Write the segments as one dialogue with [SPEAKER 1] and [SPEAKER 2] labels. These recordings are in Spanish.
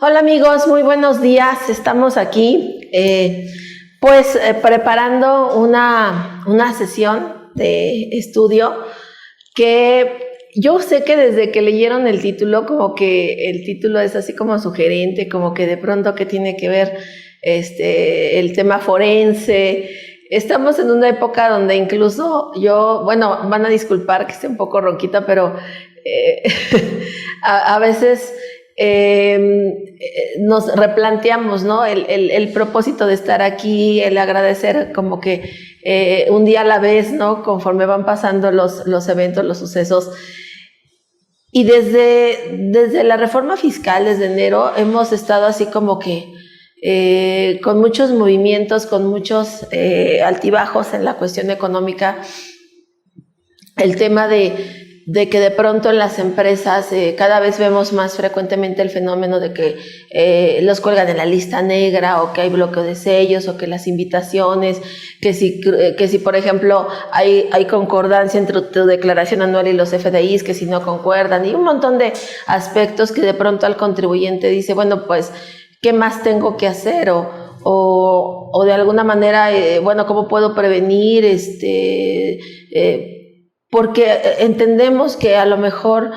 [SPEAKER 1] Hola amigos, muy buenos días. Estamos aquí preparando una sesión de estudio que yo sé que desde que leyeron el título, como que el título es así como sugerente, como que de pronto que tiene que ver el tema forense. Estamos en una época donde incluso van a disculpar que esté un poco ronquita, pero a veces nos replanteamos, ¿no? El propósito de estar aquí, el agradecer como que un día a la vez, ¿no? Conforme van pasando los eventos, los sucesos. Y desde la reforma fiscal, desde enero, hemos estado así como que con muchos movimientos, con muchos altibajos en la cuestión económica. El tema de que de pronto en las empresas cada vez vemos más frecuentemente el fenómeno de que los cuelgan en la lista negra, o que hay bloqueo de sellos, o que las invitaciones, que si por ejemplo hay concordancia entre tu declaración anual y los FDIs, que si no concuerdan, y un montón de aspectos que de pronto al contribuyente dice, bueno, pues, ¿qué más tengo que hacer? O de alguna manera, ¿cómo puedo prevenir porque entendemos que a lo mejor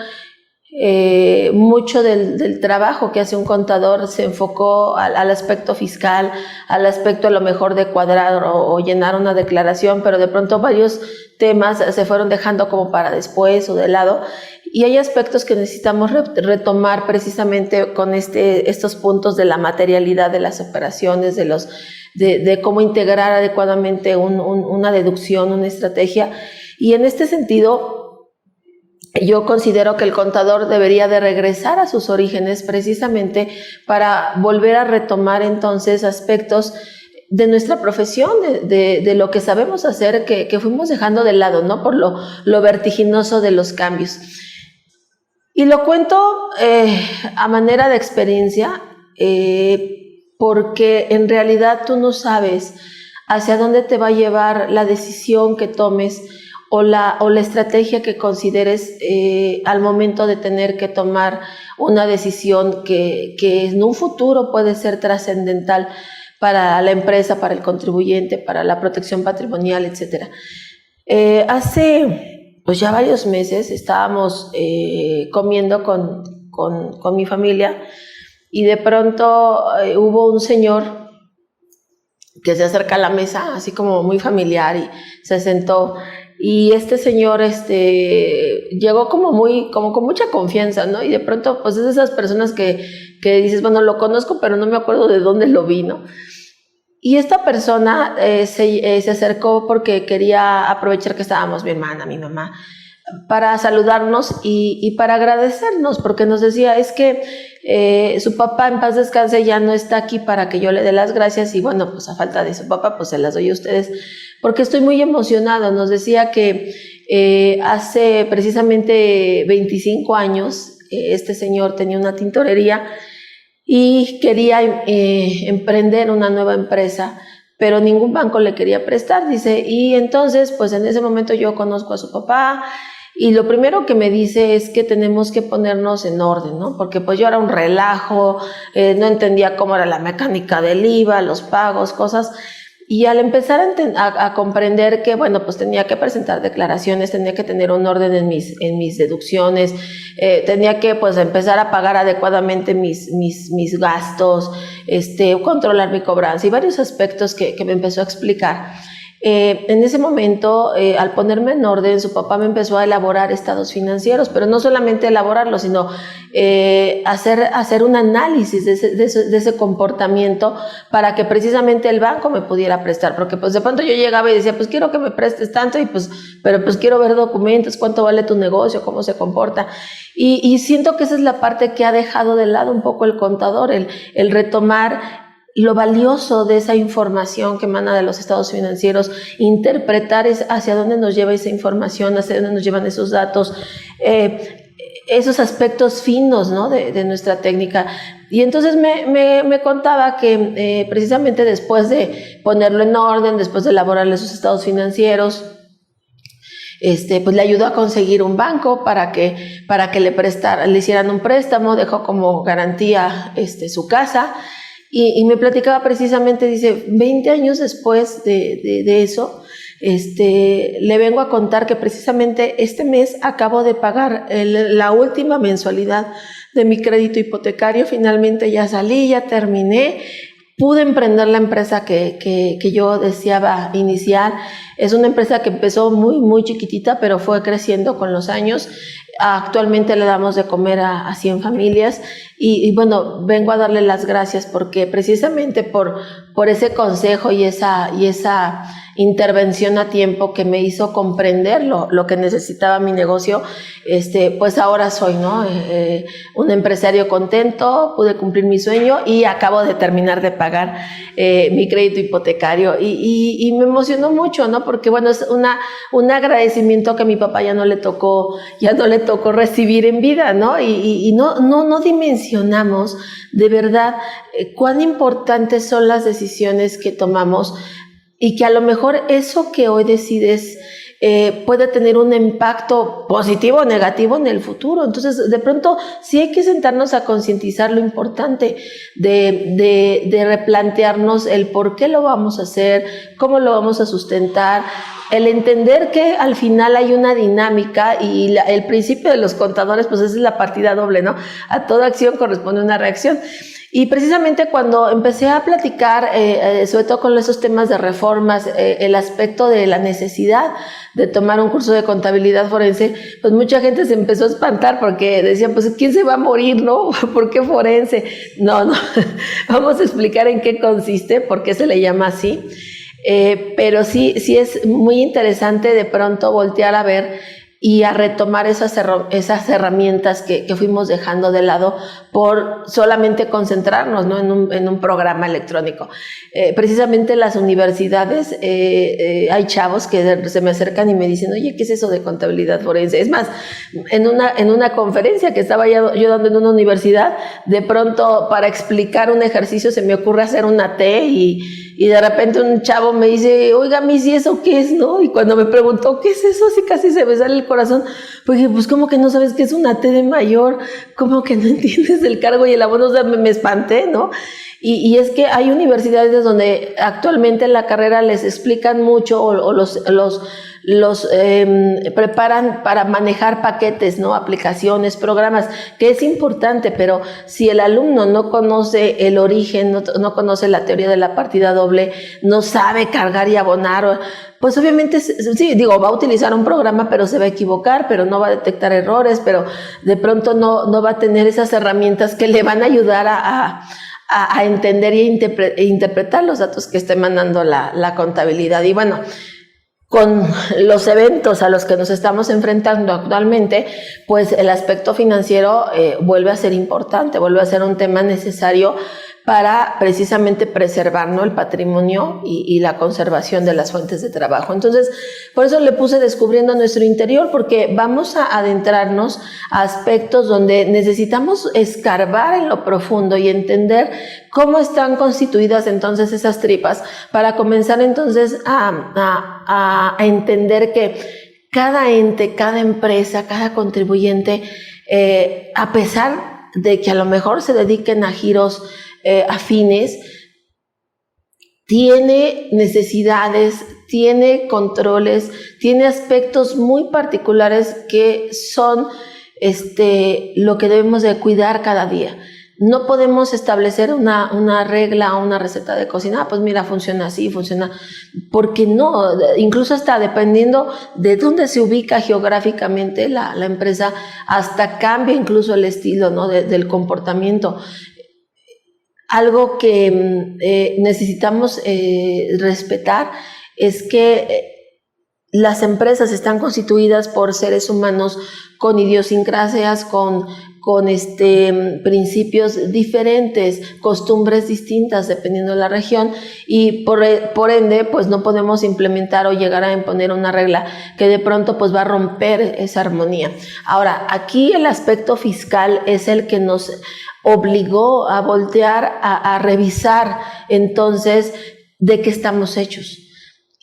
[SPEAKER 1] mucho del trabajo que hace un contador se enfocó al aspecto fiscal, al aspecto a lo mejor de cuadrar o llenar una declaración, pero de pronto varios temas se fueron dejando como para después o de lado, y hay aspectos que necesitamos retomar precisamente con estos puntos de la materialidad de las operaciones, de cómo integrar adecuadamente una deducción, una estrategia. Y en este sentido, yo considero que el contador debería de regresar a sus orígenes precisamente para volver a retomar entonces aspectos de nuestra profesión, de lo que sabemos hacer, que fuimos dejando de lado, ¿no? Por lo vertiginoso de los cambios. Y lo cuento a manera de experiencia, porque en realidad tú no sabes hacia dónde te va a llevar la decisión que tomes, o la estrategia que consideres al momento de tener que tomar una decisión que en un futuro puede ser trascendental para la empresa, para el contribuyente, para la protección patrimonial, etc. Hace pues ya varios meses estábamos comiendo con mi familia, y de pronto hubo un señor que se acerca a la mesa, así como muy familiar, y se sentó. Y este señor llegó como con mucha confianza, ¿no? Y de pronto, pues es de esas personas que dices, bueno, lo conozco, pero no me acuerdo de dónde lo vi, ¿no? Y esta persona se acercó porque quería aprovechar que estábamos mi hermana, mi mamá, para saludarnos y para agradecernos, porque nos decía, es que su papá, en paz descanse, ya no está aquí para que yo le dé las gracias, y bueno, pues a falta de su papá, pues se las doy a ustedes, porque estoy muy emocionado. Nos decía que hace precisamente 25 años este señor tenía una tintorería y quería emprender una nueva empresa, pero ningún banco le quería prestar, dice, y entonces pues en ese momento yo conozco a su papá, y lo primero que me dice es que tenemos que ponernos en orden, ¿no? Porque pues yo era un relajo, no entendía cómo era la mecánica del IVA, los pagos, cosas. Y al empezar a comprender que, bueno, pues tenía que presentar declaraciones, tenía que tener un orden en mis deducciones, tenía que pues empezar a pagar adecuadamente mis gastos, controlar mi cobranza y varios aspectos que me empezó a explicar. En ese momento, al ponerme en orden, su papá me empezó a elaborar estados financieros, pero no solamente elaborarlos, sino hacer un análisis de ese comportamiento, para que precisamente el banco me pudiera prestar, porque pues de pronto yo llegaba y decía, pues quiero que me prestes tanto, pero pues quiero ver documentos, cuánto vale tu negocio, cómo se comporta, y siento que esa es la parte que ha dejado de lado un poco el contador, el retomar lo valioso de esa información que emana de los estados financieros, interpretar hacia dónde nos lleva esa información, hacia dónde nos llevan esos datos, esos aspectos finos, ¿no? de nuestra técnica. Y entonces me contaba que precisamente después de ponerlo en orden, después de elaborarle sus estados financieros, pues le ayudó a conseguir un banco para que le hicieran un préstamo, dejó como garantía su casa. Y me platicaba precisamente, dice, 20 años después de eso, le vengo a contar que precisamente este mes acabo de pagar la última mensualidad de mi crédito hipotecario. Finalmente ya salí, ya terminé, pude emprender la empresa que yo deseaba iniciar. Es una empresa que empezó muy, muy chiquitita, pero fue creciendo con los años. Actualmente le damos de comer a 100 familias y bueno, vengo a darle las gracias porque precisamente por ese consejo y esa intervención a tiempo que me hizo comprender lo que necesitaba mi negocio, pues ahora soy, ¿no? Un empresario contento, pude cumplir mi sueño y acabo de terminar de pagar mi crédito hipotecario y me emocionó mucho, ¿no? Porque bueno, es un agradecimiento que a mi papá ya no le tocó recibir en vida, ¿no? Y no dimensionamos de verdad cuán importantes son las decisiones que tomamos y que a lo mejor eso que hoy decides puede tener un impacto positivo o negativo en el futuro. Entonces, de pronto, sí hay que sentarnos a concientizar lo importante de replantearnos el por qué lo vamos a hacer, cómo lo vamos a sustentar, el entender que al final hay una dinámica y el principio de los contadores, pues es la partida doble, ¿no? A toda acción corresponde una reacción. Y precisamente cuando empecé a platicar, sobre todo con esos temas de reformas, el aspecto de la necesidad de tomar un curso de contabilidad forense, pues mucha gente se empezó a espantar porque decían, pues ¿quién se va a morir, no? ¿Por qué forense? No, vamos a explicar en qué consiste, por qué se le llama así. Pero sí es muy interesante de pronto voltear a ver y a retomar esas herramientas que fuimos dejando de lado por solamente concentrarnos, ¿no? en un programa electrónico. Precisamente las universidades, hay chavos que se me acercan y me dicen, oye, ¿qué es eso de contabilidad forense? Es más, en una conferencia que estaba yo dando en una universidad, de pronto para explicar un ejercicio se me ocurre hacer una T y de repente un chavo me dice, oiga, Miss, ¿y eso qué es, no? Y cuando me preguntó, ¿qué es eso? Así casi se me sale el corazón. Pues dije, pues, ¿cómo que no sabes qué es una T de mayor? ¿Cómo que no entiendes el cargo y el abono? O sea, me espanté, ¿no? Y es que hay universidades donde actualmente la carrera les explican mucho o los preparan para manejar paquetes, ¿no? Aplicaciones, programas, que es importante, pero si el alumno no conoce el origen, no conoce la teoría de la partida doble, no sabe cargar y abonar, pues obviamente, sí, va a utilizar un programa, pero se va a equivocar, pero no va a detectar errores, pero de pronto no va a tener esas herramientas que le van a ayudar a entender e interpretar los datos que esté mandando la contabilidad. Y bueno, con los eventos a los que nos estamos enfrentando actualmente, pues el aspecto financiero vuelve a ser importante, vuelve a ser un tema necesario para precisamente preservar, ¿no? El patrimonio y la conservación de las fuentes de trabajo. Entonces, por eso le puse descubriendo nuestro interior, porque vamos a adentrarnos a aspectos donde necesitamos escarbar en lo profundo y entender cómo están constituidas entonces esas tripas, para comenzar entonces a entender que cada ente, cada empresa, cada contribuyente, a pesar de que a lo mejor se dediquen a giros afines, tiene necesidades, tiene controles, tiene aspectos muy particulares que son lo que debemos de cuidar cada día. No podemos establecer una regla o una receta de cocina, pues mira, funciona así, funciona, porque no, incluso hasta dependiendo de dónde se ubica geográficamente la empresa, hasta cambia incluso el estilo, ¿no? del comportamiento. Algo que necesitamos respetar es que las empresas están constituidas por seres humanos con idiosincrasias, con principios diferentes, costumbres distintas dependiendo de la región, y por ende pues no podemos implementar o llegar a imponer una regla que de pronto pues va a romper esa armonía. Ahora, aquí el aspecto fiscal es el que nos obligó a voltear a revisar entonces de qué estamos hechos.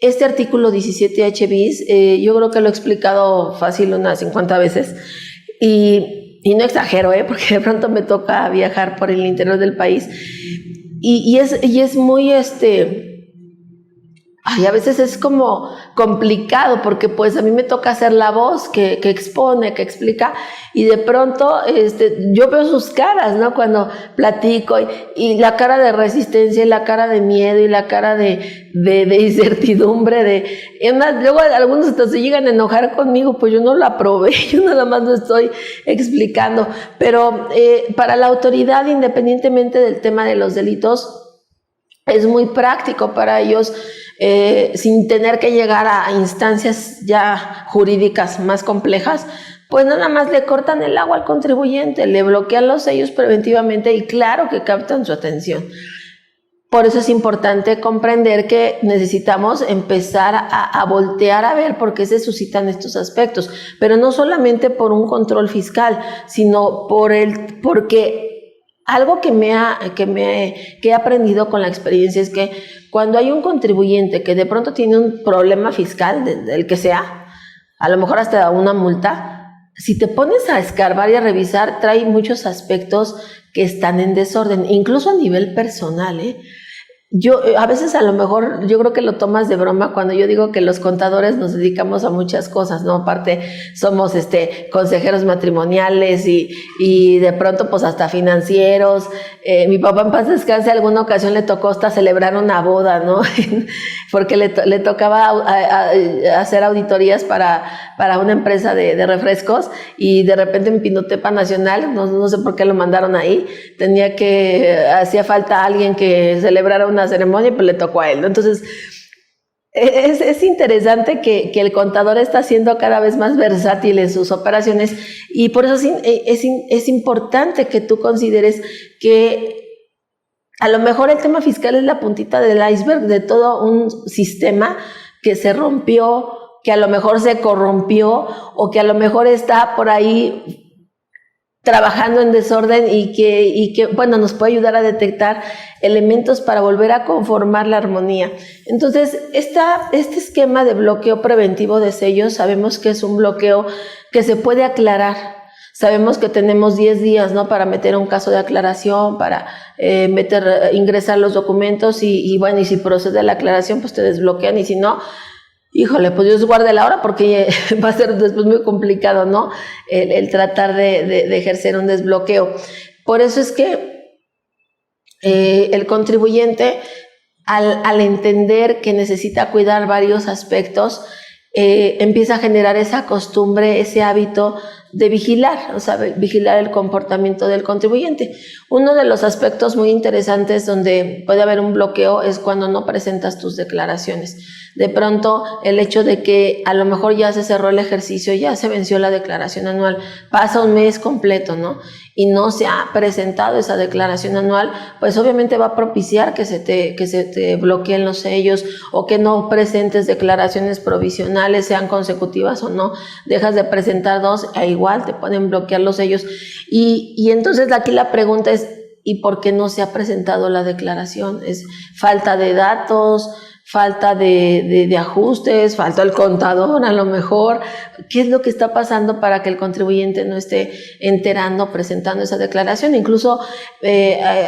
[SPEAKER 1] este artículo 17H bis, yo creo que lo he explicado fácil unas 50 veces y no exagero, porque de pronto me toca viajar por el interior del país y es muy a veces es como complicado porque pues a mí me toca hacer la voz que expone, que explica y de pronto yo veo sus caras, ¿no? Cuando platico y la cara de resistencia y la cara de miedo y la cara de incertidumbre luego algunos hasta se llegan a enojar conmigo, pues yo no lo aprobé, yo nada más lo estoy explicando, pero para la autoridad, independientemente del tema de los delitos, es muy práctico para ellos, sin tener que llegar a instancias ya jurídicas más complejas, pues nada más le cortan el agua al contribuyente, le bloquean los sellos preventivamente y claro que captan su atención. Por eso es importante comprender que necesitamos empezar a voltear a ver por qué se suscitan estos aspectos, pero no solamente por un control fiscal, sino porque algo que he aprendido con la experiencia es que cuando hay un contribuyente que de pronto tiene un problema fiscal, del que sea, a lo mejor hasta una multa, si te pones a escarbar y a revisar, trae muchos aspectos que están en desorden, incluso a nivel personal, Yo, a veces a lo mejor, yo creo que lo tomas de broma cuando yo digo que los contadores nos dedicamos a muchas cosas, ¿no? Aparte, somos consejeros matrimoniales y de pronto pues hasta financieros. Mi papá en paz descanse, alguna ocasión le tocó hasta celebrar una boda, ¿no? Porque le tocaba hacer auditorías para una empresa de refrescos y de repente en Pinotepa Nacional, no sé por qué lo mandaron ahí, hacía falta alguien que celebrara una ceremonia y pues le tocó a él, ¿no? Entonces es interesante que el contador está siendo cada vez más versátil en sus operaciones y por eso es importante que tú consideres que a lo mejor el tema fiscal es la puntita del iceberg de todo un sistema que se rompió, que a lo mejor se corrompió o que a lo mejor está por ahí trabajando en desorden y que bueno, nos puede ayudar a detectar elementos para volver a conformar la armonía. Entonces, este esquema de bloqueo preventivo de sellos, sabemos que es un bloqueo que se puede aclarar. Sabemos que tenemos 10 días, ¿no? Para meter un caso de aclaración, para ingresar los documentos y bueno, y si procede la aclaración, pues te desbloquean y si no, híjole, pues Dios guarde la hora porque va a ser después muy complicado, ¿no? El tratar de ejercer un desbloqueo. Por eso es que el contribuyente, al entender que necesita cuidar varios aspectos, empieza a generar esa costumbre, ese hábito de vigilar, o sea, vigilar el comportamiento del contribuyente. Uno de los aspectos muy interesantes donde puede haber un bloqueo es cuando no presentas tus declaraciones. De pronto, el hecho de que a lo mejor ya se cerró el ejercicio, ya se venció la declaración anual, pasa un mes completo, ¿no? Y no se ha presentado esa declaración anual, pues obviamente va a propiciar que se te bloqueen los sellos o que no presentes declaraciones provisionales, sean consecutivas o no, dejas de presentar dos e igual te pueden bloquear los sellos. Y entonces aquí la pregunta es, ¿y por qué no se ha presentado la declaración? ¿Es falta de datos? ¿Falta de ajustes? ¿Falta el contador a lo mejor? ¿Qué es lo que está pasando para que el contribuyente no esté presentando esa declaración? Incluso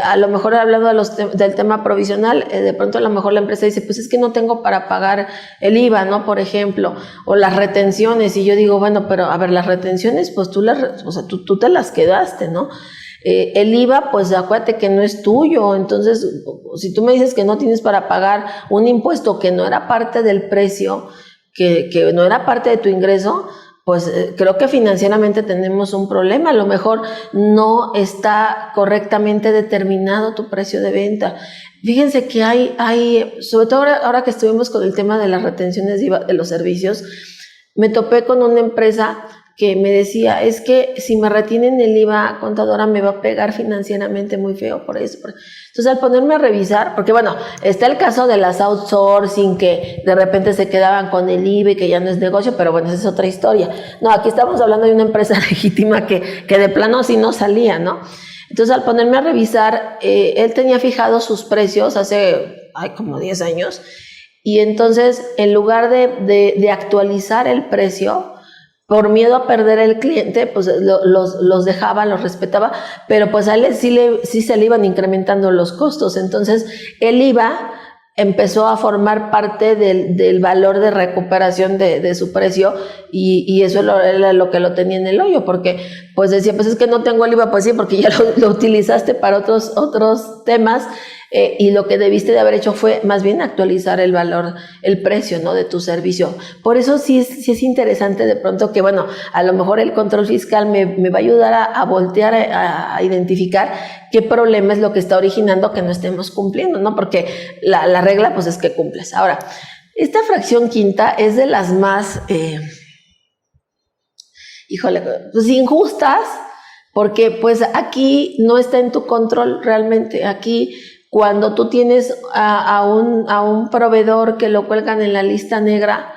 [SPEAKER 1] a lo mejor hablando del tema provisional, de pronto a lo mejor la empresa dice, pues es que no tengo para pagar el IVA, ¿no? Por ejemplo, o las retenciones, y yo digo, bueno, pero a ver, las retenciones, pues tú te las quedaste, ¿no? El IVA, pues acuérdate que no es tuyo, entonces si tú me dices que no tienes para pagar un impuesto que no era parte del precio, que no era parte de tu ingreso, pues creo que financieramente tenemos un problema. A lo mejor no está correctamente determinado tu precio de venta. Fíjense que hay sobre todo ahora que estuvimos con el tema de las retenciones de IVA de los servicios, me topé con una empresa que me decía, es que si me retienen el IVA, contadora, me va a pegar financieramente muy feo por eso. Entonces, al ponerme a revisar, porque bueno, está el caso de las outsourcing, que de repente se quedaban con el IVA y que ya no es negocio, pero bueno, esa es otra historia. No, aquí estamos hablando de una empresa legítima que de plano sí no salía, ¿no? Entonces, al ponerme a revisar, él tenía fijados sus precios hace como 10 años, y entonces en lugar de actualizar el precio, por miedo a perder el cliente, pues los dejaba, los respetaba, pero pues a él sí se le iban incrementando los costos. Entonces el IVA empezó a formar parte del valor de recuperación de su precio, y eso era lo que lo tenía en el hoyo, porque pues decía, pues es que no tengo el IVA. Pues sí, porque ya lo utilizaste para otros temas, y lo que debiste de haber hecho fue más bien actualizar el valor, el precio, ¿no?, de tu servicio. Por eso sí es interesante de pronto que, bueno, a lo mejor el control fiscal me va a ayudar a voltear, a identificar qué problema es lo que está originando que no estemos cumpliendo, ¿no? Porque la regla pues es que cumples. Ahora, esta fracción quinta es de las más, pues injustas, porque pues aquí no está en tu control realmente. Aquí, cuando tú tienes a un proveedor que lo cuelgan en la lista negra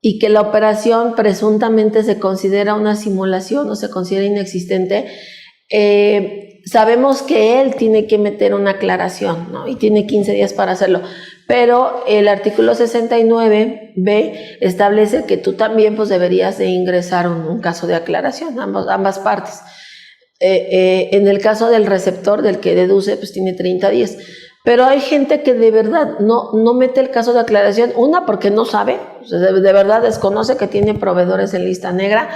[SPEAKER 1] y que la operación presuntamente se considera una simulación o se considera inexistente, sabemos que él tiene que meter una aclaración, ¿no? Y tiene 15 días para hacerlo. Pero el artículo 69B establece que tú también pues deberías de ingresar un caso de aclaración, ambas partes. En el caso del receptor, del que deduce, pues tiene 30 días. Pero hay gente que de verdad no mete el caso de aclaración, una porque no sabe, o sea, de verdad desconoce que tiene proveedores en lista negra,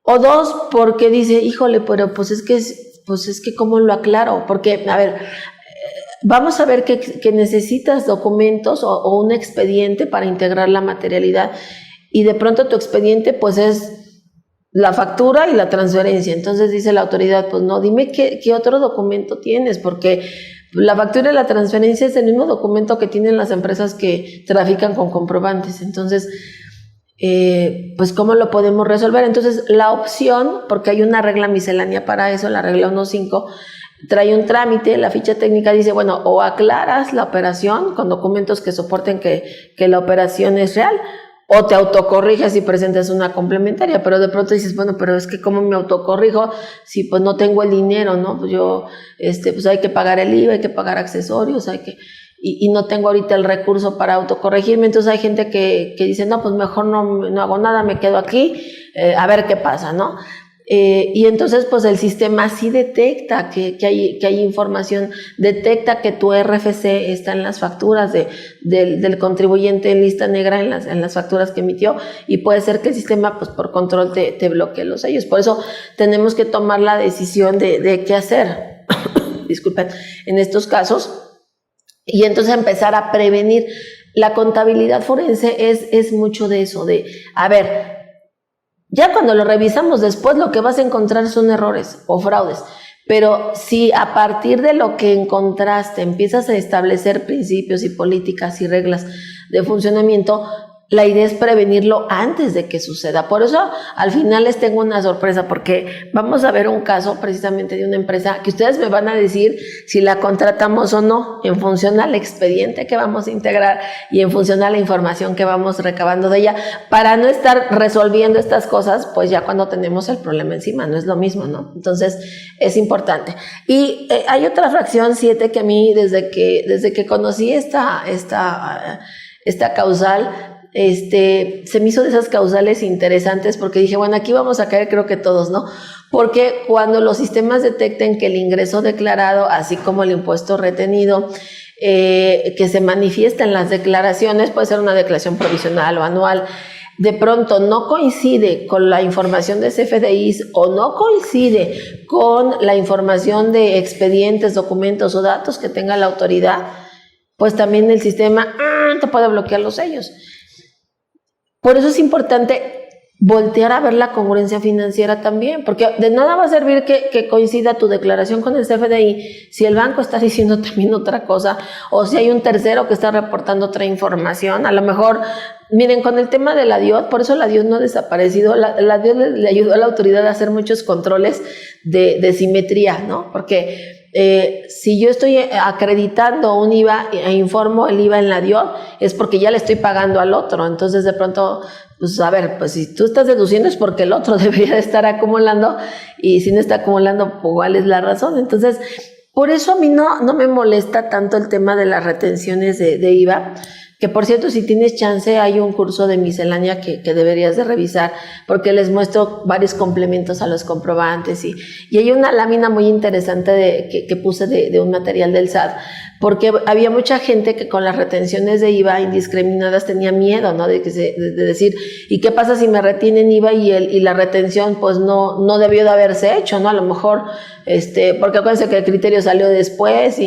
[SPEAKER 1] o dos porque dice, híjole, pero pues es que ¿cómo lo aclaro? Porque, a ver, vamos a ver que necesitas documentos o un expediente para integrar la materialidad, y de pronto tu expediente pues es la factura y la transferencia. Entonces dice la autoridad, pues no, dime qué otro documento tienes, porque la factura y la transferencia es el mismo documento que tienen las empresas que trafican con comprobantes. Entonces, pues ¿cómo lo podemos resolver? Entonces la opción, porque hay una regla miscelánea para eso, la regla 1.5, trae un trámite. La ficha técnica dice, bueno, o aclaras la operación con documentos que soporten que la operación es real, o te autocorriges y presentas una complementaria. Pero de pronto dices, bueno, pero es que ¿cómo me autocorrijo si pues no tengo el dinero, ¿no? Pues yo, pues hay que pagar el IVA, hay que pagar accesorios, y no tengo ahorita el recurso para autocorregirme. Entonces hay gente que dice, no, pues mejor no hago nada, me quedo aquí, a ver qué pasa, ¿no? Y entonces pues el sistema sí detecta que hay información, detecta que tu RFC está en las facturas del contribuyente en lista negra, en las facturas que emitió, y puede ser que el sistema pues por control te bloquee los sellos. Por eso tenemos que tomar la decisión de qué hacer disculpen, en estos casos, y entonces empezar a prevenir. La contabilidad forense es mucho de eso, de, a ver, ya cuando lo revisamos después lo que vas a encontrar son errores o fraudes, pero si a partir de lo que encontraste empiezas a establecer principios y políticas y reglas de funcionamiento, la idea es prevenirlo antes de que suceda. Por eso al final les tengo una sorpresa, porque vamos a ver un caso precisamente de una empresa que ustedes me van a decir si la contratamos o no, en función al expediente que vamos a integrar y en función a la información que vamos recabando de ella, para no estar resolviendo estas cosas pues ya cuando tenemos el problema encima. No es lo mismo, ¿no? Entonces es importante. Y hay otra fracción 7 que a mí desde que conocí esta causal, se me hizo de esas causales interesantes, porque dije, bueno, aquí vamos a caer, creo que todos, ¿no? Porque cuando los sistemas detecten que el ingreso declarado, así como el impuesto retenido, que se manifiesta en las declaraciones, puede ser una declaración provisional o anual, de pronto no coincide con la información de CFDIs o no coincide con la información de expedientes, documentos o datos que tenga la autoridad, pues también el sistema te puede bloquear los sellos. Por eso es importante voltear a ver la congruencia financiera también, porque de nada va a servir que coincida tu declaración con el CFDI si el banco está diciendo también otra cosa, o si hay un tercero que está reportando otra información. A lo mejor, miren, con el tema de la DIOT, por eso la DIOT no ha desaparecido. La DIOT le ayudó a la autoridad a hacer muchos controles de simetría, ¿no? Porque si yo estoy acreditando un IVA e informo el IVA en la DIOT, es porque ya le estoy pagando al otro. Entonces de pronto, pues a ver, pues si tú estás deduciendo es porque el otro debería de estar acumulando, y si no está acumulando, pues ¿cuál es la razón? Entonces, por eso a mí no me molesta tanto el tema de las retenciones de IVA. Que por cierto, si tienes chance, hay un curso de miscelánea que deberías de revisar, porque les muestro varios complementos a los comprobantes y hay una lámina muy interesante que puse de un material del SAT, porque había mucha gente que con las retenciones de IVA indiscriminadas tenía miedo, ¿no? De decir, ¿y qué pasa si me retienen IVA y la retención pues no debió de haberse hecho, ¿no? A lo mejor, porque acuérdense que el criterio salió después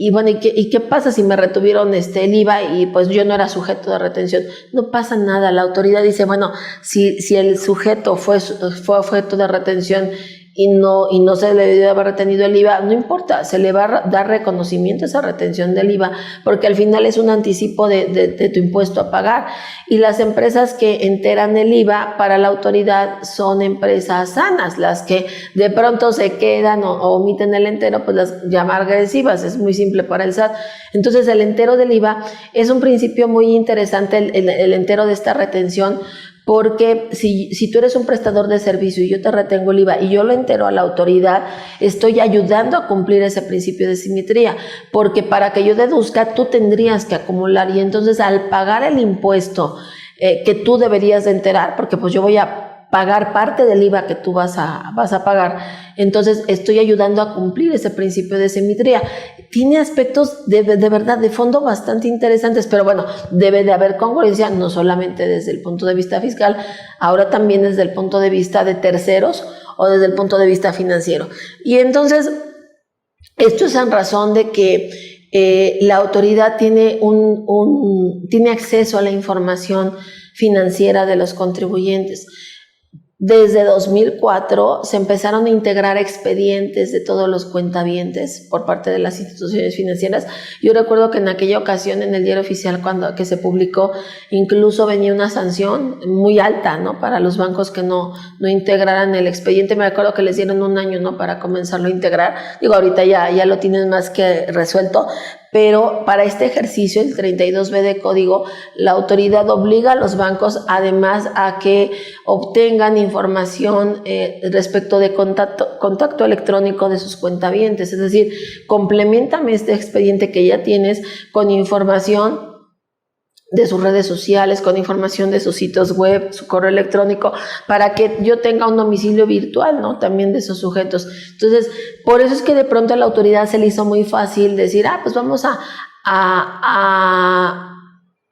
[SPEAKER 1] y bueno, ¿y qué pasa si me retuvieron el IVA y pues yo no era sujeto de retención? No pasa nada, la autoridad dice, bueno, si el sujeto fue objeto de retención y no se le debió haber retenido el IVA, no importa, se le va a dar reconocimiento a esa retención del IVA, porque al final es un anticipo de tu impuesto a pagar. Y las empresas que enteran el IVA para la autoridad son empresas sanas, las que de pronto se quedan o omiten el entero, pues las llama agresivas, es muy simple para el SAT. Entonces el entero del IVA es un principio muy interesante, el entero de esta retención, porque si tú eres un prestador de servicio y yo te retengo el IVA y yo lo entero a la autoridad, estoy ayudando a cumplir ese principio de simetría, porque para que yo deduzca tú tendrías que acumular, y entonces al pagar el impuesto que tú deberías de enterar, porque pues yo voy a pagar parte del IVA que tú vas a pagar, entonces estoy ayudando a cumplir ese principio de simetría. Tiene aspectos de verdad, de fondo bastante interesantes, pero bueno, debe de haber congruencia, no solamente desde el punto de vista fiscal, ahora también desde el punto de vista de terceros o desde el punto de vista financiero. Y entonces, esto es en razón de que la autoridad tiene tiene acceso a la información financiera de los contribuyentes. Desde 2004 se empezaron a integrar expedientes de todos los cuentavientes por parte de las instituciones financieras. Yo recuerdo que en aquella ocasión en el Diario Oficial que se publicó, incluso venía una sanción muy alta, ¿no? Para los bancos que no integraran el expediente. Me acuerdo que les dieron 1 año, ¿no? Para comenzarlo a integrar. Digo, ahorita ya lo tienen más que resuelto. Pero para este ejercicio, el 32B de código, la autoridad obliga a los bancos además a que obtengan información respecto de contacto electrónico de sus cuentavientes, es decir, compleméntame este expediente que ya tienes con información de sus redes sociales, con información de sus sitios web, su correo electrónico, para que yo tenga un domicilio virtual, ¿no? También de esos sujetos. Entonces, por eso es que de pronto a la autoridad se le hizo muy fácil decir, pues vamos a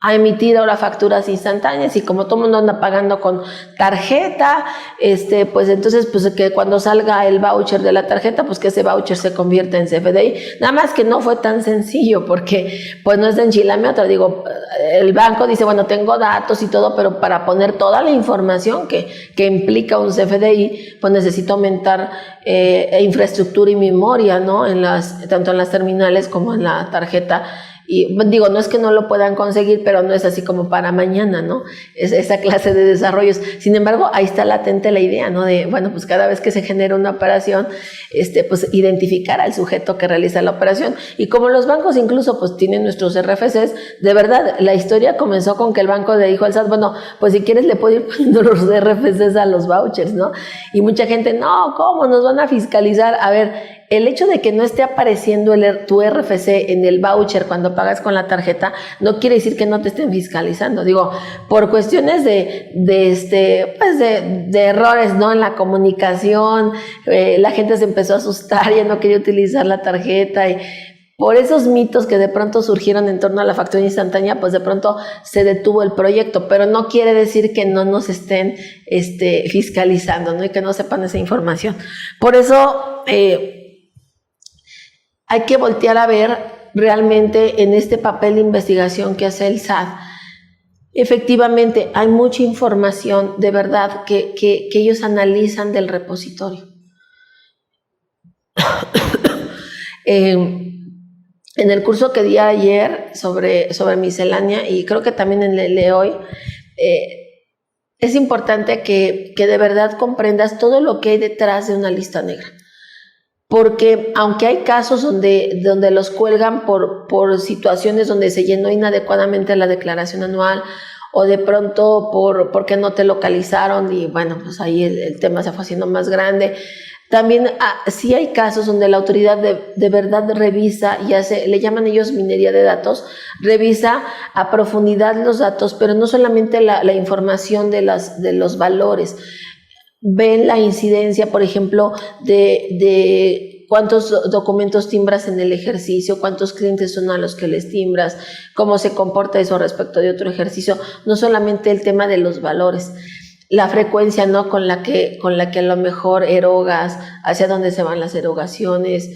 [SPEAKER 1] emitir ahora facturas instantáneas, y como todo el mundo anda pagando con tarjeta, pues entonces pues que cuando salga el voucher de la tarjeta, pues que ese voucher se convierta en CFDI. Nada más que no fue tan sencillo, porque pues no es de enchilame otra. Digo, el banco dice, bueno, tengo datos y todo, pero para poner toda la información que implica un CFDI, pues necesito aumentar infraestructura y memoria, ¿no? Tanto en las terminales como en la tarjeta. Y digo, no es que no lo puedan conseguir, pero no es así como para mañana, ¿no? Es esa clase de desarrollos. Sin embargo, ahí está latente la idea, ¿no? De, bueno, pues cada vez que se genera una operación, pues identificar al sujeto que realiza la operación. Y como los bancos incluso pues tienen nuestros RFCs, de verdad, la historia comenzó con que el banco le dijo al SAT, bueno, pues si quieres le puedo ir poniendo los RFCs a los vouchers, ¿no? Y mucha gente, no, ¿cómo? Nos van a fiscalizar. A ver, el hecho de que no esté apareciendo tu RFC en el voucher cuando pagas con la tarjeta no quiere decir que no te estén fiscalizando. Digo, por cuestiones de errores, ¿no? En la comunicación, la gente se empezó a asustar, ya no quería utilizar la tarjeta, y por esos mitos que de pronto surgieron en torno a la factura instantánea, pues de pronto se detuvo el proyecto, pero no quiere decir que no nos estén fiscalizando, ¿no? Y que no sepan esa información. Por eso hay que voltear a ver realmente en este papel de investigación que hace el SAT. Efectivamente, hay mucha información de verdad que ellos analizan del repositorio. En el curso que di ayer sobre miscelánea, y creo que también en el de hoy, es importante que de verdad comprendas todo lo que hay detrás de una lista negra. Porque aunque hay casos donde los cuelgan por situaciones donde se llenó inadecuadamente la declaración anual, o de pronto porque no te localizaron, y bueno, pues ahí el tema se fue haciendo más grande. También sí hay casos donde la autoridad de verdad revisa y le llaman ellos minería de datos, revisa a profundidad los datos, pero no solamente la información de los valores, ven la incidencia, por ejemplo, de cuántos documentos timbras en el ejercicio, cuántos clientes son a los que les timbras, cómo se comporta eso respecto de otro ejercicio, no solamente el tema de los valores, la frecuencia, ¿no?, con la que a lo mejor erogas, hacia dónde se van las erogaciones,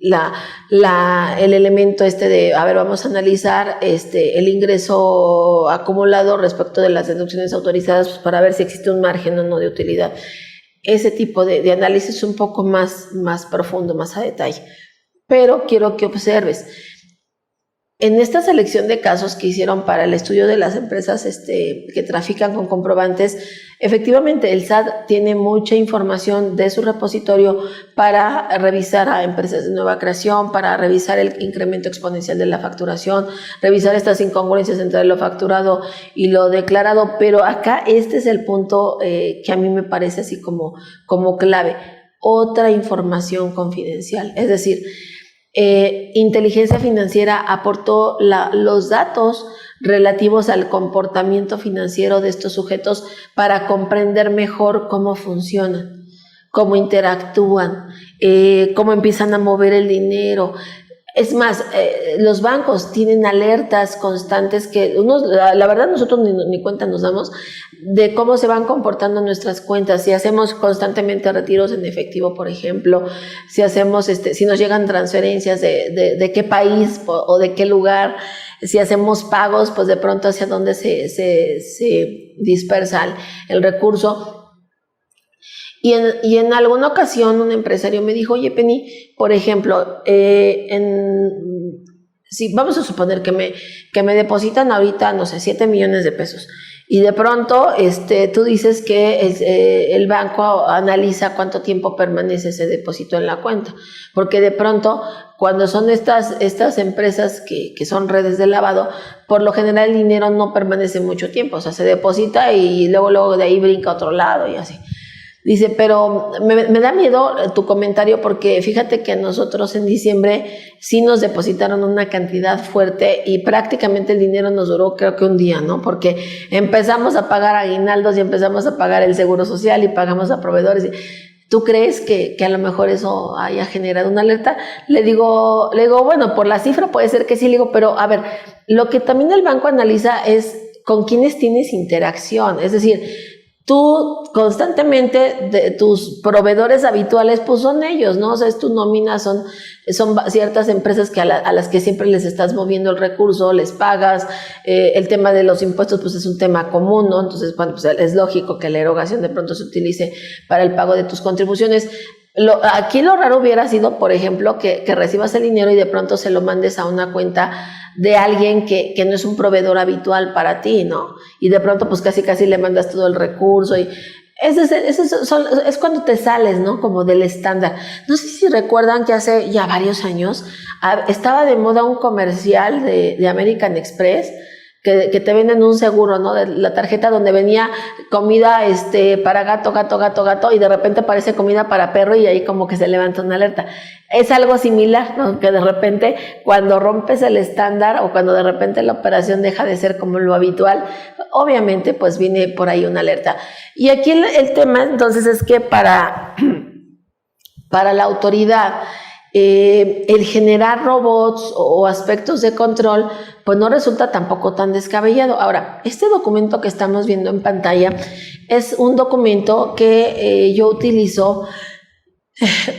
[SPEAKER 1] el elemento de, a ver, vamos a analizar el ingreso acumulado respecto de las deducciones autorizadas, pues, para ver si existe un margen o no de utilidad. Ese tipo de análisis un poco más profundo, más a detalle. Pero quiero que observes, en esta selección de casos que hicieron para el estudio de las empresas que trafican con comprobantes, efectivamente el SAT tiene mucha información de su repositorio para revisar a empresas de nueva creación, para revisar el incremento exponencial de la facturación, revisar estas incongruencias entre lo facturado y lo declarado, pero acá este es el punto que a mí me parece así como clave, otra información confidencial, es decir, Inteligencia Financiera aportó los datos relativos al comportamiento financiero de estos sujetos para comprender mejor cómo funcionan, cómo interactúan, cómo empiezan a mover el dinero. Es más, los bancos tienen alertas constantes que la verdad nosotros ni cuenta nos damos de cómo se van comportando nuestras cuentas, si hacemos constantemente retiros en efectivo, por ejemplo, si hacemos si nos llegan transferencias de qué país o de qué lugar, si hacemos pagos, pues de pronto hacia dónde se dispersa el recurso. Y en alguna ocasión un empresario me dijo, oye, Penny, por ejemplo, si vamos a suponer que me depositan ahorita, no sé, 7 millones de pesos, y de pronto tú dices que el banco analiza cuánto tiempo permanece ese depósito en la cuenta, porque de pronto cuando son estas empresas que son redes de lavado, por lo general el dinero no permanece mucho tiempo, o sea, se deposita y luego de ahí brinca a otro lado y así. Dice, pero me da miedo tu comentario porque fíjate que a nosotros en diciembre sí nos depositaron una cantidad fuerte y prácticamente el dinero nos duró creo que un día, ¿no? Porque empezamos a pagar aguinaldos y empezamos a pagar el seguro social y pagamos a proveedores. ¿Tú crees que a lo mejor eso haya generado una alerta? Le digo, bueno, por la cifra puede ser que sí, le digo, pero a ver, lo que también el banco analiza es con quiénes tienes interacción, es decir, tú constantemente, tus proveedores habituales, pues son ellos, ¿no? O sea, es tu nómina, son ciertas empresas que a las que siempre les estás moviendo el recurso, les pagas, el tema de los impuestos, pues es un tema común, ¿no? Entonces, bueno, pues es lógico que la erogación de pronto se utilice para el pago de tus contribuciones. Aquí lo raro hubiera sido, por ejemplo, que recibas el dinero y de pronto se lo mandes a una cuenta de alguien que no es un proveedor habitual para ti, ¿no? Y de pronto pues casi le mandas todo el recurso y es cuando te sales, ¿no? Como del estándar. No sé si recuerdan que hace ya varios años estaba de moda un comercial de American Express que te venden un seguro, ¿no? De la tarjeta donde venía comida para gato, y de repente aparece comida para perro y ahí como que se levanta una alerta. Es algo similar, ¿no? Que de repente cuando rompes el estándar o cuando de repente la operación deja de ser como lo habitual, obviamente pues viene por ahí una alerta. Y aquí el tema entonces es que para la autoridad, el generar robots o aspectos de control, pues no resulta tampoco tan descabellado. Ahora, este documento que estamos viendo en pantalla es un documento que yo utilizo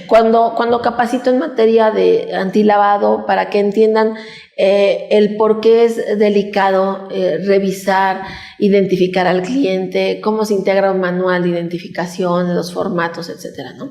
[SPEAKER 1] cuando capacito en materia de antilavado para que entiendan el por qué es delicado revisar, identificar al cliente, cómo se integra un manual de identificación, los formatos, etcétera, ¿no?